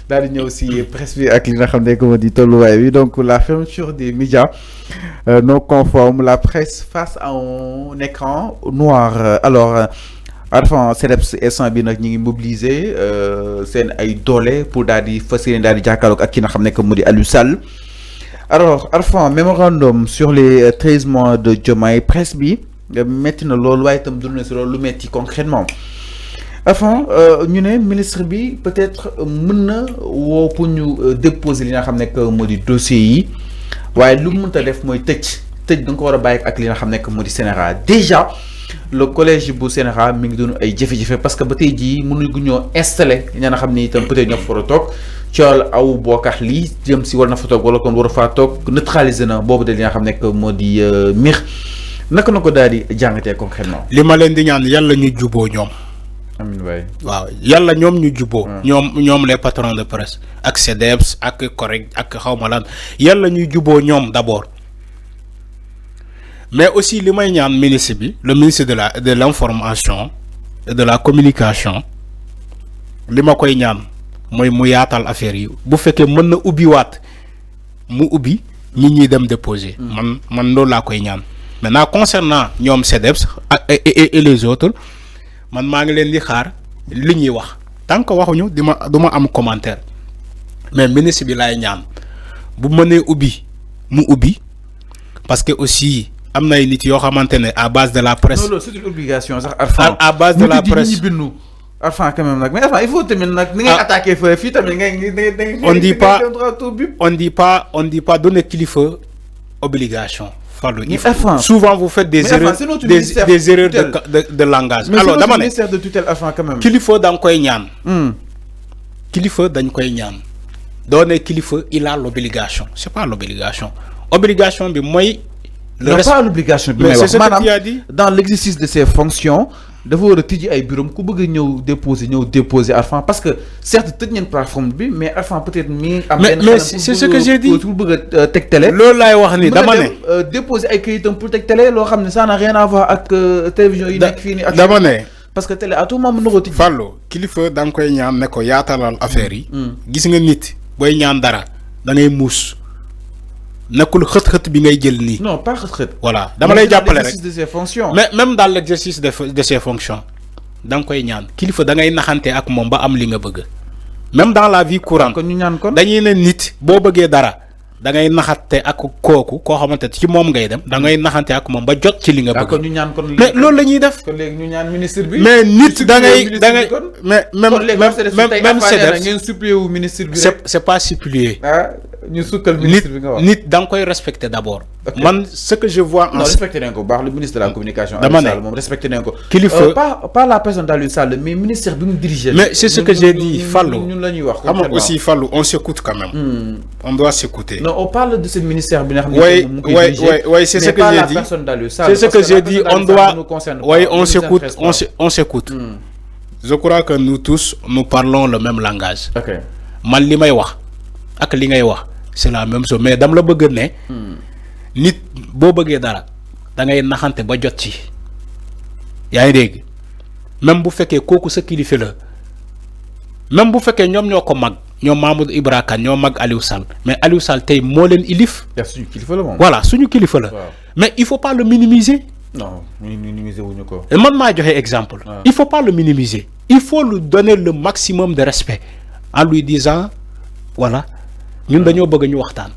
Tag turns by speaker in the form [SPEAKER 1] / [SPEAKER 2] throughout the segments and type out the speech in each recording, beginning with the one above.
[SPEAKER 1] daal di ñëw si presse bi ak li nga xam ne que moo di tolluwaay bi donc la fermeture des médias non conformes, la presse face à un écran noir alors Arfan CDEPS instant bi nag ñu ngi mobiliser seen ay doole pour daal di fas yéene daal di jàkkaarloog ak ki nga xam ne que moo di Aliou Sall. Alors Arfan mémorandum sur les 13 mois de Diomaye presse bi metti na loolu waaye itam dund na si loolu lu metti concrètement Arfan ñu ne ministre bi peut-être mën na woo pour ñu déposer li nga xam ne que moo di dossier yi waaye lu mu mënta def mooy tëj da nga ko war a bàyyi ak li nga xam ne que moo di Sénégal déjà le collège bu Sénégal mi ngi doon ay jafe-jafe parce que ba tey jii mënuñu ñoo installé ña nga xam ni itam peut-être ñoo fa war a toog cool aw bookax lii jëm si war na fa toog wala kon war a faa toog neutraliser na boobu de li nga xam ne que moo di mir naka na ko daal di jàngatee concrètement.
[SPEAKER 2] li ma leen di ñaan yàlla ñu juboo ñoom.
[SPEAKER 1] amiin waay.
[SPEAKER 2] waaw yàlla ñoom ñu juboo ñoom les patrons de presse ak CDEPS ak correct ak xawma lan yàlla ñu juboo ñoom d'abord mais aussi li may ñaan ministre bi le ministre de l'information et de la communication li ma koy ñaan mooy mu yaatal affaire yi bu fekkee mën na ubbi waat mu ubbi nit ñi dem déposer. man loolu laa koy ñaan maintenant concernant ñoom CDEPS et les autres man maa ngi leen di xaar li ñuy wax tant que waxuñu du ma am commentaire mais ministre bi laay ñaan bu mënee ubbi mu ubbi parce que aussi am na ay nit yoo xamante ne à base de la presse.
[SPEAKER 1] non c'est une obligation sax Arfan
[SPEAKER 2] à base de la presse
[SPEAKER 1] Arfan quand même nag mais Arfan il faut tamit nag ni ngay attaquer fii tamit ngay
[SPEAKER 2] on dit pas donner kilifa obligation.
[SPEAKER 1] Souvent
[SPEAKER 2] vous faites des erreurs de langage.
[SPEAKER 1] Mais alors dama ministère de tutelle Arfan quand même.
[SPEAKER 2] Kilifa dañ koy ñaan. Kilifa dañ koy ñaan. Donner kilifa il a l'obligation. C'est pas l'obligation. Obligation bi mooy.
[SPEAKER 1] Pas l'obligation bi may wax maanaam dans l'exercice de ses fonctions dafa war a tijji ay bureau ku bëgg a ñëw déposer Arfan parce que certes tëj ngeen plateforme bi mais Arfan peut-être mi am
[SPEAKER 2] mais c'est ce que j'ai dit
[SPEAKER 1] pour bëgg a teg télé
[SPEAKER 2] loolu laay wax ni dama ne
[SPEAKER 1] déposer ay kayitam pour teg télé loo xam ne ça n'a rien à voir ak télévision yi nekk fii nii ak
[SPEAKER 2] dama ne
[SPEAKER 1] parce que télé à tout moment mën na ko tijji
[SPEAKER 2] Fallou kilifa da nga koy ñaan ne ko yaatalal affaire yi gis nga nit booy ñaan dara da ngay muus nekkul xët-xët bi ngay jël nii.
[SPEAKER 1] Non, pas xët-xët.
[SPEAKER 2] Voilà dama lay jàppale rek
[SPEAKER 1] de ses fonctions.
[SPEAKER 2] Mais même dans l'exercice de ses fonctions da nga koy ñaan kilifa da ngay naxante ak moom ba am li nga bëgg. Même dans la vie courante.
[SPEAKER 1] kon ñu ñaan kon
[SPEAKER 2] dañuy ne nit boo bëggee dara da ngay naxante ak kooku koo xamante ci moom ngay dem da ngay naxante ak moom ba jot ci li nga bëgg.
[SPEAKER 1] kon ñu ñaan kon
[SPEAKER 2] mais loolu la ñuy def.
[SPEAKER 1] kon léegi ñu ñaan ministre bi.
[SPEAKER 2] mais nit da ngay mais même
[SPEAKER 1] CDEPS ngeen supplier wu ministre bi rek.
[SPEAKER 2] c'est pas supplier.
[SPEAKER 1] ñu sukkal ministre bi nga wax
[SPEAKER 2] nit da nga koy respecter d'abord. man ce que je vois en.
[SPEAKER 1] non respecté nañ ko baax le ministre de la communication.
[SPEAKER 2] dama ne
[SPEAKER 1] moom respecté nañ ko.
[SPEAKER 2] kilifa
[SPEAKER 1] pas la personne d'Aliou Sall mais ministère bi mu dirigé.
[SPEAKER 2] mais c'est ce que j'ai dit Fallou
[SPEAKER 1] ñun la ñuy wax.
[SPEAKER 2] xam nga aussi Fallou on s'écoute quand même. On doit s'écouter.
[SPEAKER 1] non on parle de ce ministère bi nga xam ne.
[SPEAKER 2] oui c'est ce que j'ai dit c'est ce que j'ai dit on doit oui on s'écoute. Je crois que nous tous nous parlons le même langage.
[SPEAKER 1] ok
[SPEAKER 2] man li may wax ak li ngay wax c'est la même chose mais dama la bëgg ne. nit boo bëggee dara da ngay naxante ba jot ci. yaa ngi dégg même bu fekkee kooku sa kilifa la même bu fekkee ñoom ñoo ko mag ñoom Mamadou Ibra Kane ñoo mag Aliou Sall mais Aliou Sall tey moo leen ilif.
[SPEAKER 1] suñu kilifa la moom.
[SPEAKER 2] voilà suñu kilifa la. mais il faut pas le minimiser.
[SPEAKER 1] non minimiser wuñu ko.
[SPEAKER 2] man maa joxe exemple. il faut pas le minimiser. il faut lui donner le maximum de respect en lui disant voilà ñun dañoo bëgg ñu waxtaan.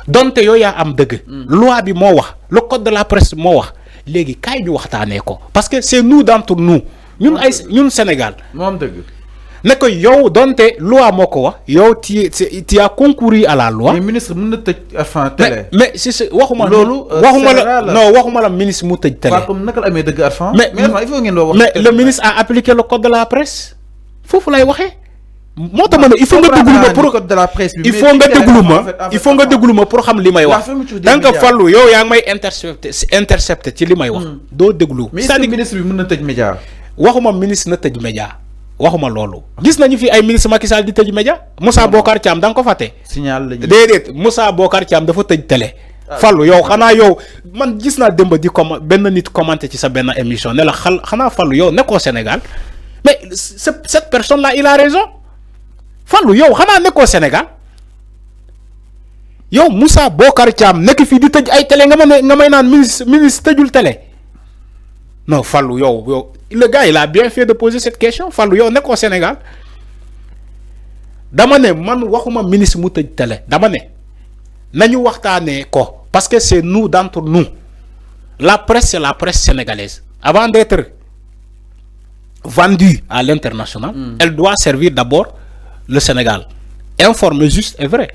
[SPEAKER 2] donte yow yaa am dëgg. loi bi moo wax le code de la presse moo wax léegi kaay ñu waxtaanee ko parce que c'est nous d'entre nous ñun Sénégal.
[SPEAKER 1] moo am dëgg.
[SPEAKER 2] ne ko yow donte loi moo ko wax yow tu as concouru à la loi.
[SPEAKER 1] mais ministre mën na tëj Arfan télé.
[SPEAKER 2] mais c'est waxuma.
[SPEAKER 1] loolu
[SPEAKER 2] waxuma la ministre mu tëj télé.
[SPEAKER 1] waaw comme naka la amee dëgg Arfan.
[SPEAKER 2] mais
[SPEAKER 1] il faut ngeen wax.
[SPEAKER 2] mais le ministre a appliqué le code de la presse foofu lay waxee. moo tax ma ne il faut nga déglu ma pour
[SPEAKER 1] code de la presse bi.
[SPEAKER 2] il faut nga déglu ma pour xam li may wax. tant que Fallou yow yaa ngi may intercepté ci li may wax. doo déglu.
[SPEAKER 1] mais ministre bi mën na tëj média.
[SPEAKER 2] waxuma ministre na tëj média. waxuma loolu. gis nañu fi ay ministre Macky Sall di tëj média. Moussa Bocar Thiam da nga ko fàtte.
[SPEAKER 1] signal lañu
[SPEAKER 2] déedéet Moussa Bocar Thiam dafa tëj télé. Fallou yow xanaa yow man gis naa démb di benn nit commenté ci sa benn émission ne la xanaa Fallou yow nekkoo Sénégal mais cette personne là il a raison. Fallou yow xanaa nekkoo Sénégal yow Moussa Bocar Thiam nekk fii di tëj ay télé nga may naan ministre tëjul télé non Fallou yow le gars il a bien fait de poser cette question Fallou yow nekkoo Sénégal dama ne man waxuma ministre mu tëj télé dama ne nañu waxtaanee ko parce que c'est nous d'entre nous la presse c'est la presse sénégalaise avant d'être vendue à l'international elle doit servir d'abord le Sénégal informer juste et vrai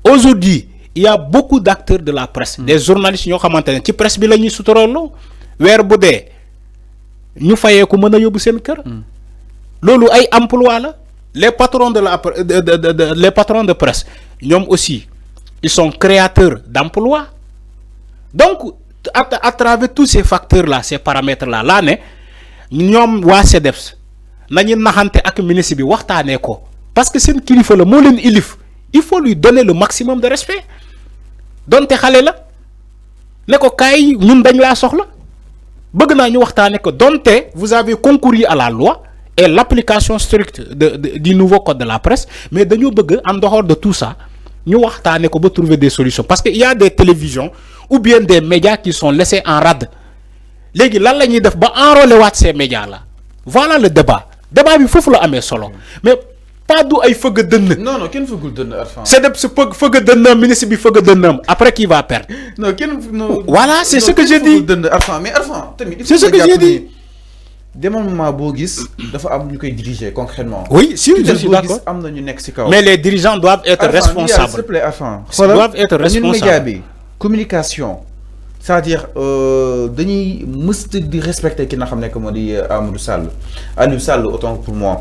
[SPEAKER 2] aujourd'hui il y a beaucoup d'acteurs de la presse des journalistes ñoo xamante ne ci presse bi la ñuy suturaloo weer bu dee ñu fayee ko mën a yóbbu seen kër loolu ay emploi la les patrons les patrons de presse ñoom aussi ils sont créateurs d'emplois donc à travers tous ces facteurs là ces paramètres là laa ne ñoom waa CDEPS nañu naxante ak ministre bi waxtaanee ko parce que seen kilifa la moo leen ilif il faut lui donner le maximum de respect donte xale la ne ko kaay ñun dañ laa soxla bëgg naa ñu waxtaanee ko donte vous avez concouru à la loi et l'application stricte du nouveau code de la presse mais dañoo bëgg en dehors de tout ça ñu waxtaanee ko ba trouver des solutions parce que il y a des télévisions ou bien des médias qui sont laissés en rade léegi lan la ñuy def ba enrôler waat ces médias là voilà le débat bi foofu la amee solo mais pas du ay fëgg dënn.
[SPEAKER 1] non kenn fëggul dënn Arfan.
[SPEAKER 2] c'est de ce fëgg dënnam ministre bi fëgg dënnam après qui va perdre.
[SPEAKER 1] non kenn
[SPEAKER 2] voilà c'est ce que j'ai dit
[SPEAKER 1] dënn Arfan mais Arfan tamit.
[SPEAKER 2] c'est ce que j'ai dit
[SPEAKER 1] démembrement boo gis dafa am ñu koy diriger concrètement.
[SPEAKER 2] oui si je suis d'accord
[SPEAKER 1] am na ñu nekk ci kaw.
[SPEAKER 2] mais les dirigeants doivent être responsables.
[SPEAKER 1] s'il te plaît Arfan.
[SPEAKER 2] Ils doivent être responsables.
[SPEAKER 1] média bi communication. c'est-à-dire dañuy mëst di respecter ki nga xam ne que moo di Amadou Sall Aliou Sall autant pour moi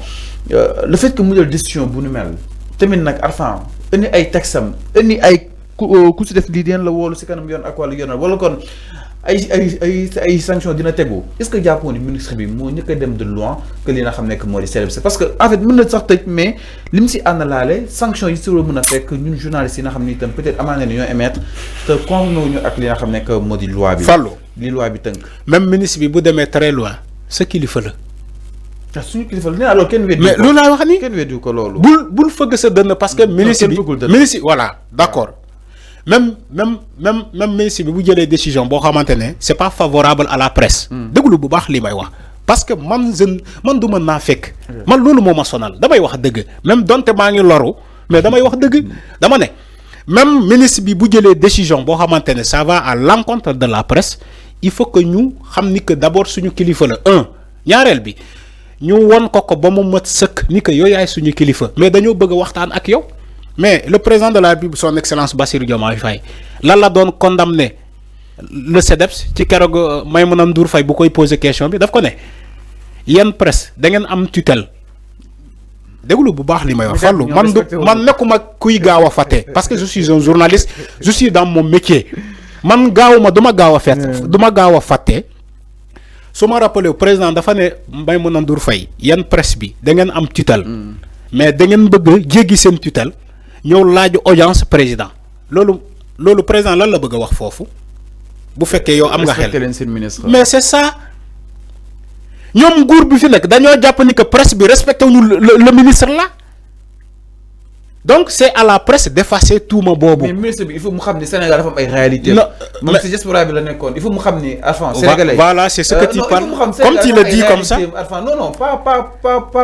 [SPEAKER 1] le fait que mu jël décision bu nu mel tamit nag Arfan indi ay texam indi ay ku si def lii deen la woolu si kanam yoon ak wàllu yoon wala kon ay sanctions dina tegu est-ce que jàppoon ni ministre bi moo ñëkk a dem de loin que li nga xam ne que moo di CDEPS parce que en fait mën na sax tëj mais li mu si àndalaale sanctions yi si war a mën a fekk ñun journalistes yi nga xam ne itam peut-être amaana ne ñoo émettre te conformé wuñu ak li nga xam ne que moo di loi bi.
[SPEAKER 2] Fallou
[SPEAKER 1] li loi bi tënk.
[SPEAKER 2] même ministre bi bu demee très loin sa kilifa la.
[SPEAKER 1] ndax suñu kilifa la nee alors kenn weddi ko
[SPEAKER 2] mais loolu laa wax ni
[SPEAKER 1] kenn weddi ko loolu.
[SPEAKER 2] bul fëgg sa dënn parce que ministre bi ministre voilà d'accord. même ministre bi bu jëlee décision boo xamante ne c'est pas favorable à la presse. déglu bu baax li may wax parce que man du mën naa fekk. man loolu moo ma sonal damay wax dëgg même donte maa ngi loru mais damay wax dëgg dama ne même ministre bi bu jëlee décision boo xamante ne ça va à l'encontre de la presse il faut que ñu xam ni que d'abord suñu kilifa la ñaareel bi ñu won ko ba mu mat sëkk ni que yooyu yaay suñu kilifa mais dañoo bëgg a waxtaan ak yow. mais le président de la République son excellence Bassirou Diomaye Faye lan la doon condamné le CDEPS ci keroog Maïmouna Ndour Faye bu koy poser question bi daf ko ne yéen presse da ngeen am tutelle déglu bu baax li may wax. Fallou man nekkuma kuy gaaw a fàtte parce que je suis un journaliste je suis dans mon métier man duma gaaw a fàtte su ma rappelé président dafa ne Maïmouna Ndour Faye yéen presse bi da ngeen am tutelle mais da ngeen bëgg jéggi seen tutelle. ñëw laaju audience président loolu président lan la bëgg a wax foofu bu fekkee yow am nga xel mais c'est ça ñoom nguur bi fi nekk dañoo jàpp ni que presse bi respecté wuñu le ministre là donc c'est à la presse d'effacer tuuma boobu.
[SPEAKER 1] mais ministre bi il faut mu xam ni Sénégal dafa am ay réalités. non moom si diaspora bi la nekkoon il faut mu xam ni Arfan sénégalais.
[SPEAKER 2] voilà c'est ce que tu parles comme tu le dis comme ça.
[SPEAKER 1] Arfan non pas.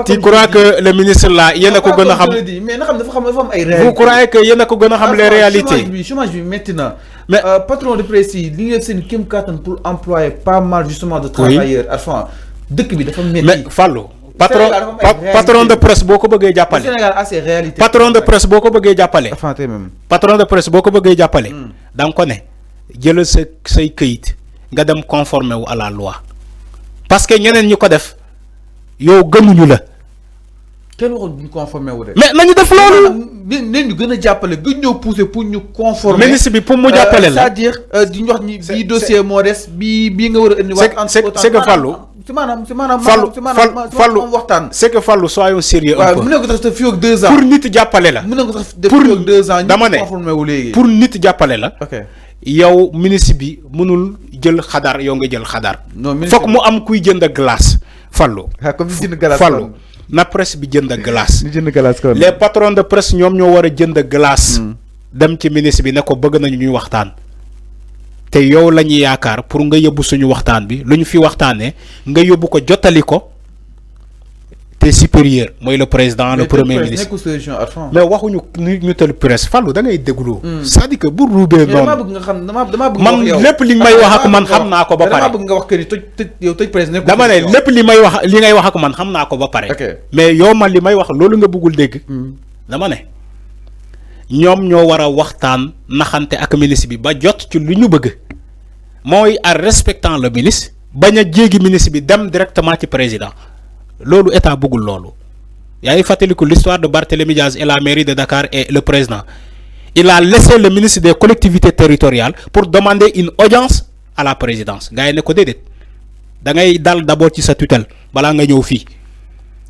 [SPEAKER 2] tu crois que le ministre là yéen a ko gën a xam.
[SPEAKER 1] mais na xam dafa am ay réalités.
[SPEAKER 2] vous croyez que yéen a ko gën a xam les réalités.
[SPEAKER 1] chômage bi métti na. mais patron de presse yi li ñu def seen kéem kattan pour employer pas mal justement de travailleurs. Arfan dëkk bi dafa métti.
[SPEAKER 2] mais Fallou. patron de presse boo ko bëggee jàppale.
[SPEAKER 1] Sénégal a ses réalités.
[SPEAKER 2] patron de presse boo ko bëggee jàppale.
[SPEAKER 1] même.
[SPEAKER 2] patron de presse boo ko bëggee jàppale. da nga ko ne jëlal say këyit nga dem conformer wu à la loi parce que ñeneen ñi ko def yow gëmuñu la.
[SPEAKER 1] kenn waxul bu ñu conformer wu de.
[SPEAKER 2] mais nañu def loolu.
[SPEAKER 1] nañ ñu gën a jàppale gën ñoo pousser pour ñu conformer.
[SPEAKER 2] ministre bi pour mu jàppale la
[SPEAKER 1] c'est-à-dire di ñu wax ni bii dossier moo des bii nga war a indiwaat.
[SPEAKER 2] c'est que Fallou.
[SPEAKER 1] Fallou waxtaan.
[SPEAKER 2] c'est que Fallou soyons sérieux un peu.
[SPEAKER 1] mu ne ko tax te fii ak 2 ans.
[SPEAKER 2] pour nit jàppale la.
[SPEAKER 1] mu ne ko tax def fii ak 2 ans.
[SPEAKER 2] dama ne
[SPEAKER 1] ñu conformer wu léegi.
[SPEAKER 2] pour nit jàppale la.
[SPEAKER 1] ok
[SPEAKER 2] yow ministre bi mënul jël xadar yow nga jël xadar.
[SPEAKER 1] non ministre
[SPEAKER 2] fokk mu am kuy jënd glace Fallou.
[SPEAKER 1] comme jënd glace
[SPEAKER 2] Fallou na presse bi jënd glace.
[SPEAKER 1] ñu jënd glace kon.
[SPEAKER 2] Les patrons de presse ñoom ñoo war a jënd glace. dem ci ministre bi ne ko bëgg nañu ñuy waxtaan. te yow la ñuy yaakaar pour nga yóbbu suñu waxtaan bi lu ñu fi waxtaanee nga yóbbu ko jottali ko te supérieur mooy le président le premier ministre. mais waxuñu ñu tël presse Fallou da ngay déglu. c'est-à-dire que bu ruubee noonu.
[SPEAKER 1] damaa bëgg nga xam damaa bëgg
[SPEAKER 2] man lépp li may wax ak man xam naa ko ba pare.
[SPEAKER 1] damaa bëgg nga wax que ni tëj presse nekkul
[SPEAKER 2] dama ne lépp li may wax li ngay wax ak man xam naa ko ba pare. mais yow man li may wax loolu nga bëggul dégg. dama ne ñoom ñoo war a waxtaan naxante ak ministre bi ba jot ci lu ñu bëgg mooy en respectant le ministre bañ a jéggi ministre bi dem directement ci président. Lolu état bëggul lolu yaay fateliku l'histoire de Barthélémy Diaz et la mairie de Dakar et le président il a laissé le ministre des collectivités territoriales pour demander une audience à la présidence gars yi ne ko déedéet da ngay dal d'abord ci sa tutelle bala nga ñëw fi.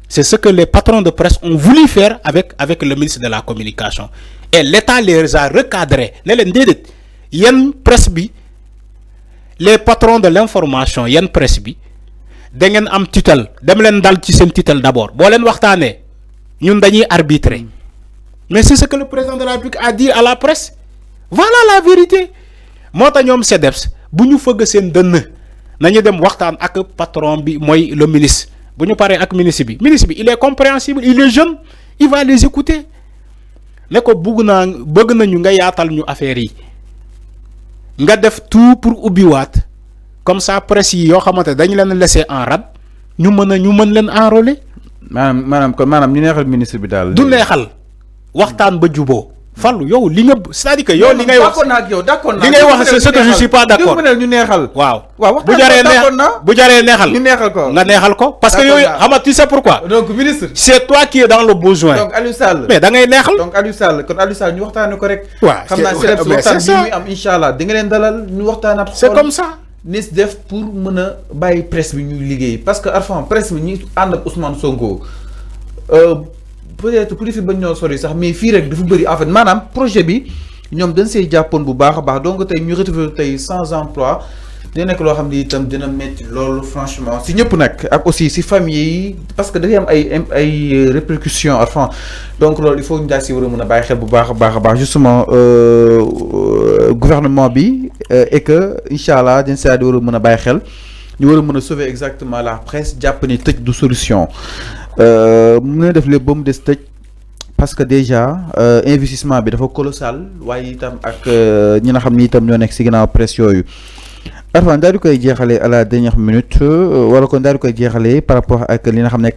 [SPEAKER 2] C'est ce que les patrons de presse ont voulu faire avec le ministre de la communication et l'état les a recadrés ne leen déedéet yenn presse bi les patrons de l'information yenn presse bi da ngeen am tutelle dem leen dal ci seen tutelle d'abord boo leen waxtaanee ñun dañuy arbitrer mais c'est ce que le président de la République a dit à la presse voilà la vérité moo tax ñoom CDEPS bu ñu fëgg seen dënn nañu dem waxtaan ak patron bi mooy le ministre bu ñu paree ak ministre bi il est compréhensible il est jeune il va les écouter ne ko bëgg nañu nga yaatal ñu affaire yi nga def tout pour ubbiwaat comme ça presse yi yoo xamante dañu leen laisser en rade ñu mën leen enrôler.
[SPEAKER 1] maanaam ñu neexal ministre bi daal.
[SPEAKER 2] du neexal waxtaan ba juboo Fallou yow li nga c'est-à-dire que yow li ngay wax
[SPEAKER 1] d'accord naa
[SPEAKER 2] li ngay wax c'est ce que je suis pas d'accord.
[SPEAKER 1] ñu neexal.
[SPEAKER 2] waaw
[SPEAKER 1] bu jaree
[SPEAKER 2] neexal
[SPEAKER 1] ñu neexal ko
[SPEAKER 2] nga neexal ko parce que yooyu xam nga tu sais pourquoi.
[SPEAKER 1] donc ministre.
[SPEAKER 2] c'est toi qui es dans le besoin.
[SPEAKER 1] donc Aliou Sall.
[SPEAKER 2] mais da ngay neexal.
[SPEAKER 1] donc Aliou Sall ñu waxtaanee ko rek.
[SPEAKER 2] waaw
[SPEAKER 1] xam naa c'est waxtaan bi muy am inchallah di nga leen dalal ñu waxtaanaat.
[SPEAKER 2] c'est comme ça.
[SPEAKER 1] nis def pour mën a bàyyi presse bi ñuy liggéey parce que Arfan presse bi ñi ànd ak Ousmane Sonko peut-être ku di fi bañ ñoo sori sax mais fii rek dafa bëri en fait maanaam projet bi ñoom dañ see jàppoon bu baax a baax donc tey ñu retrouvé tey sans emploi dina nekk loo xam ne itam dina métti loolu franchement si ñëpp nag ak aussi si famille yi parce que dafay am ay répercussions Arfan donc loolu il faut ñu daal si war a mën a bàyyi xel bu baax a baax justement gouvernement bi et que incha allah dañ saa di war a mën a bàyyi xel ñu war a mën a sauver exactement la presse jàpp ni tëj du solution mu ne def lépp ba mu des tëj parce que déjà investissement bi dafa colossal waaye itam ak ñi nga xam ni itam ñoo nekk si ginnaaw presse yooyu. Arfan daal di koy jeexalee à la dernière minute wala kon daal di koy jeexalee par rapport ak li nga xam ne